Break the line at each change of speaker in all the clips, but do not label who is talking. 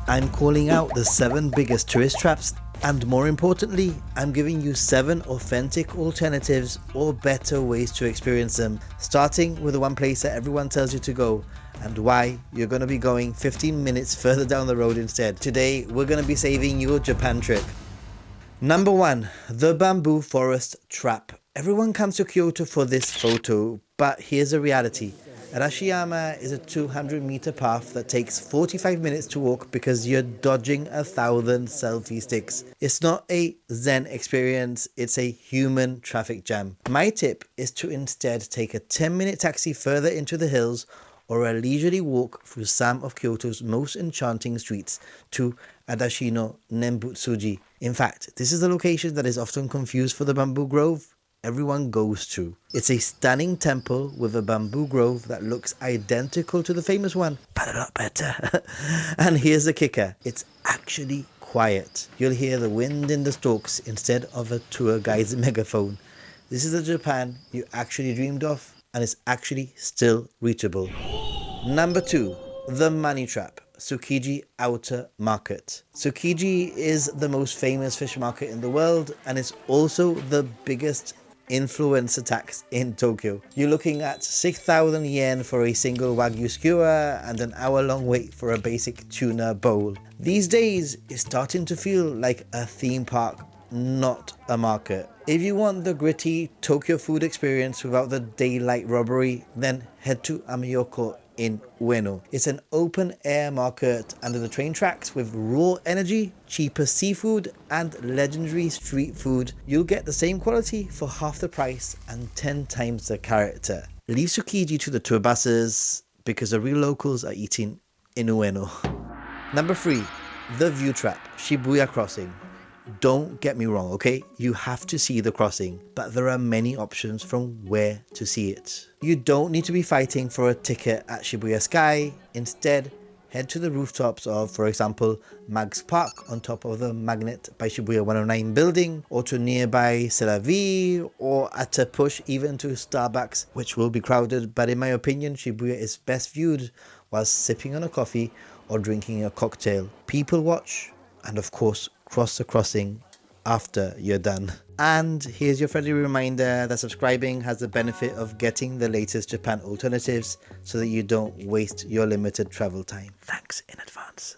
I'm calling out the 7 biggest tourist traps, and more importantly, I'm giving you 7 authentic alternatives or better ways to experience them, starting with the one place that everyone tells you to go and why you're going to be going 15 minutes further down the road instead. Today, we're going to be saving your Japan trip. Number 1, the Bamboo Forest Trap. Everyone comes to Kyoto for this photo, but here's the reality. Arashiyama is a 200-meter path that takes 45 minutes to walk because you're dodging 1,000 selfie sticks. It's not a Zen experience, it's a human traffic jam. My tip is to instead take a 10-minute taxi further into the hills or a leisurely walk through some of Kyoto's most enchanting streets to Adashino Nembutsuji. In fact, this is a location that is often confused for the bamboo grove everyone goes to. It's a stunning temple with a bamboo grove that looks identical to the famous one, but a lot better. And here's the kicker, it's actually quiet. You'll hear the wind in the stalks instead of a tour guide's megaphone. This is the Japan you actually dreamed of, and it's actually still reachable. Number 2, the money trap. Tsukiji Outer Market. Tsukiji is the most famous fish market in the world, and it's also the biggest influencer tax in Tokyo. You're looking at 6,000 yen for a single wagyu skewer and an hour-long wait for a basic tuna bowl. These days, it's starting to feel like a theme park, not a market. If you want the gritty Tokyo food experience without the daylight robbery, then head to Amiyoko in Ueno. It's an open-air market under the train tracks with raw energy, cheaper seafood, and legendary street food. You'll get the same quality for half the price and 10 times the character. Leave Tsukiji to the tour buses because the real locals are eating in Ueno. Number 3, the view trap, Shibuya Crossing. Don't get me wrong, okay? You have to see the crossing, but there are many options from where to see it. You don't need to be fighting for a ticket at Shibuya Sky. Instead, head to the rooftops of, for example, Mag's Park on top of the Magnet by Shibuya 109 building, or to nearby C'est La Vie, or at a push even to Starbucks, which will be crowded, but in my opinion, Shibuya is best viewed while sipping on a coffee or drinking a cocktail. People watch, and of course, cross the crossing after you're done. And here's your friendly reminder that subscribing has the benefit of getting the latest Japan alternatives so that you don't waste your limited travel time. Thanks in advance.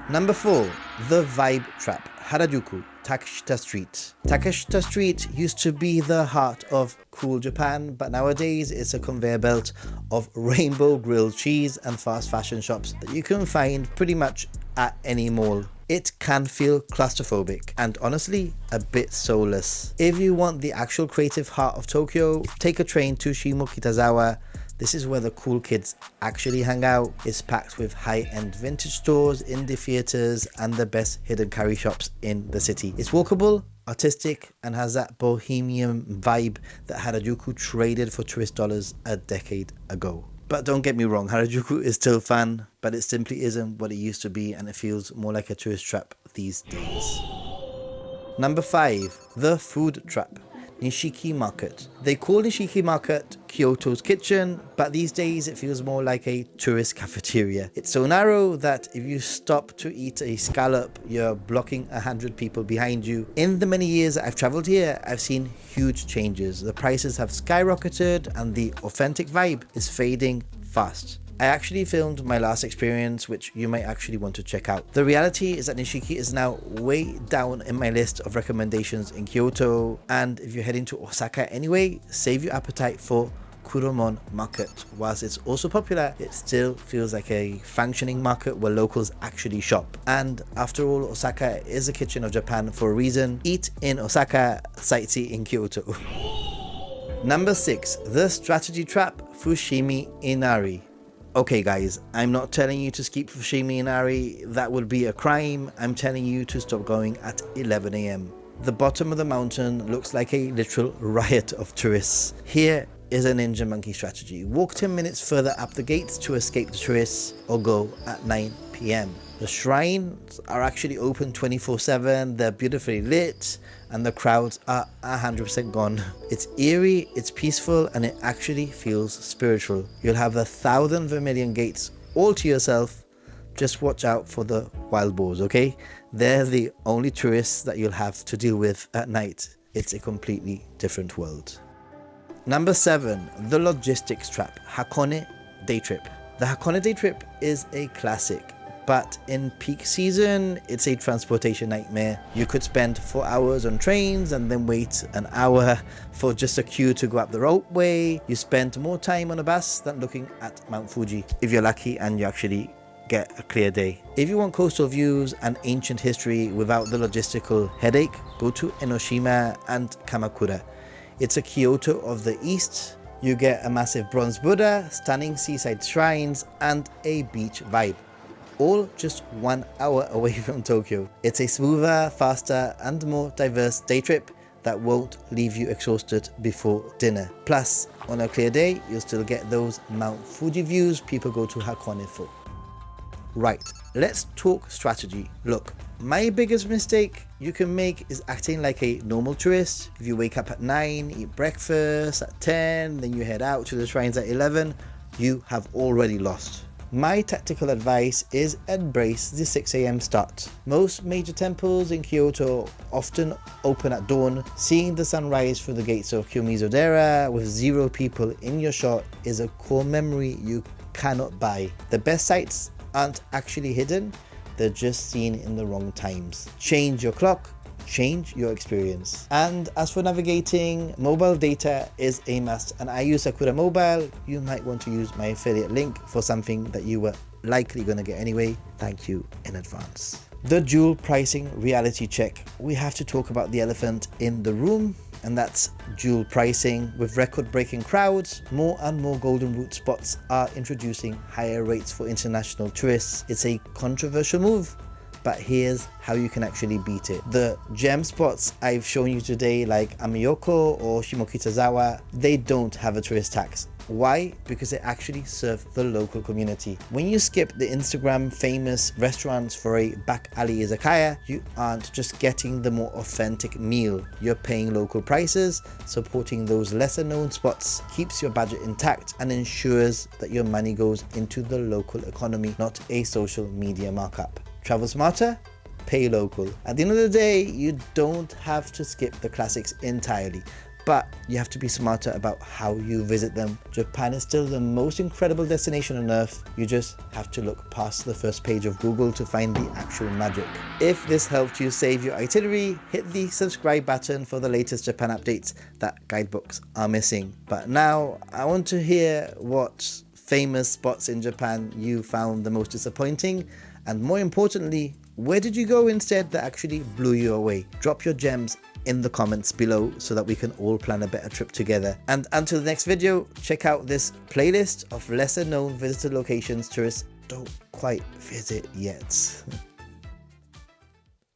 Number 4, the vibe trap, Harajuku, Takeshita Street. Takeshita Street used to be the heart of cool Japan, but nowadays it's a conveyor belt of rainbow grilled cheese and fast fashion shops that you can find pretty much at any mall. It can feel claustrophobic and honestly a bit soulless. If you want the actual creative heart of Tokyo, take a train to Shimokitazawa. This is where the cool kids actually hang out. It's packed with high-end vintage stores, indie theaters, and the best hidden curry shops in the city. It's walkable, artistic, and has that bohemian vibe that Harajuku traded for tourist dollars a decade ago. But don't get me wrong, Harajuku is still fun, but it simply isn't what it used to be, and it feels more like a tourist trap these days. Number 5, the food trap, Nishiki Market. They call Nishiki Market Kyoto's kitchen, but these days it feels more like a tourist cafeteria. It's so narrow that if you stop to eat a scallop, you're blocking 100 people behind you. In the many years I've traveled here, I've seen huge changes. The prices have skyrocketed and the authentic vibe is fading fast. I actually filmed my last experience, which you might actually want to check out. The reality is that Nishiki is now way down in my list of recommendations in Kyoto, and if you're heading to Osaka anyway, save your appetite for Kuromon Market. Whilst it's also popular, it still feels like a functioning market where locals actually shop. And after all, Osaka is the kitchen of Japan for a reason. Eat in Osaka, sightsee in Kyoto. Number 6, the strategy trap, Fushimi Inari. Okay guys, I'm not telling you to skip Fushimi Inari, that would be a crime. I'm telling you to stop going at 11 AM. The bottom of the mountain looks like a literal riot of tourists. Here is a ninja monkey strategy. Walk 10 minutes further up the gates to escape the tourists, or go at 9 PM. The shrines are actually open 24/7, they're beautifully lit, and the crowds are 100% gone. It's eerie, it's peaceful, and it actually feels spiritual. You'll have 1,000 vermilion gates all to yourself. just watch out for the wild boars, okay? They're the only tourists that you'll have to deal with at night. It's a completely different world. Number 7, the logistics trap, Hakone day trip. The Hakone day trip is a classic, but in peak season, it's a transportation nightmare. You could spend 4 hours on trains and then wait an hour for just a queue to go up the ropeway. You spend more time on a bus than looking at Mount Fuji, if you're lucky and you actually get a clear day. If you want coastal views and ancient history without the logistical headache, go to Enoshima and Kamakura. It's a Kyoto of the East. You get a massive bronze Buddha, stunning seaside shrines, and a beach vibe. All just 1 hour away from Tokyo. It's a smoother, faster, and more diverse day trip that won't leave you exhausted before dinner. Plus, on a clear day, you'll still get those Mount Fuji views people go to Hakone for. Right, let's talk strategy. Look, my biggest mistake you can make is acting like a normal tourist. If you wake up at 9, eat breakfast at 10, then you head out to the shrines at 11, you have already lost. My tactical advice is embrace the 6 a.m. start. Most major temples in Kyoto often open at dawn. Seeing the sunrise through the gates of Kiyomizu-dera with 0 people in your shot is a core memory you cannot buy. The best sites aren't actually hidden, they're just seen in the wrong times. Change your clock, change your experience. And as for navigating, mobile data is a must, and I use Sakura Mobile. You might want to use my affiliate link for something that you were likely going to get anyway. Thank you in advance. The dual pricing reality check. We have to talk about the elephant in the room, and that's dual pricing. With record-breaking crowds, more and more golden route spots are introducing higher rates for international tourists. It's a controversial move, but here's how you can actually beat it. The gem spots I've shown you today, like Amiyoko or Shimokitazawa, they don't have a tourist tax. Why? Because they actually serve the local community. When you skip the Instagram famous restaurants for a back alley izakaya, you aren't just getting the more authentic meal. You're paying local prices. Supporting those lesser known spots keeps your budget intact and ensures that your money goes into the local economy, not a social media markup. Travel smarter, pay local. At the end of the day, you don't have to skip the classics entirely, but you have to be smarter about how you visit them. Japan is still the most incredible destination on earth. You just have to look past the first page of Google to find the actual magic. If this helped you save your itinerary, hit the subscribe button for the latest Japan updates that guidebooks are missing. But now I want to hear what famous spots in Japan you found the most disappointing, and more importantly, where did you go instead that actually blew you away? Drop your gems in the comments below so that we can all plan a better trip together. And until the next video, check out this playlist of lesser known visitor locations tourists don't quite visit yet.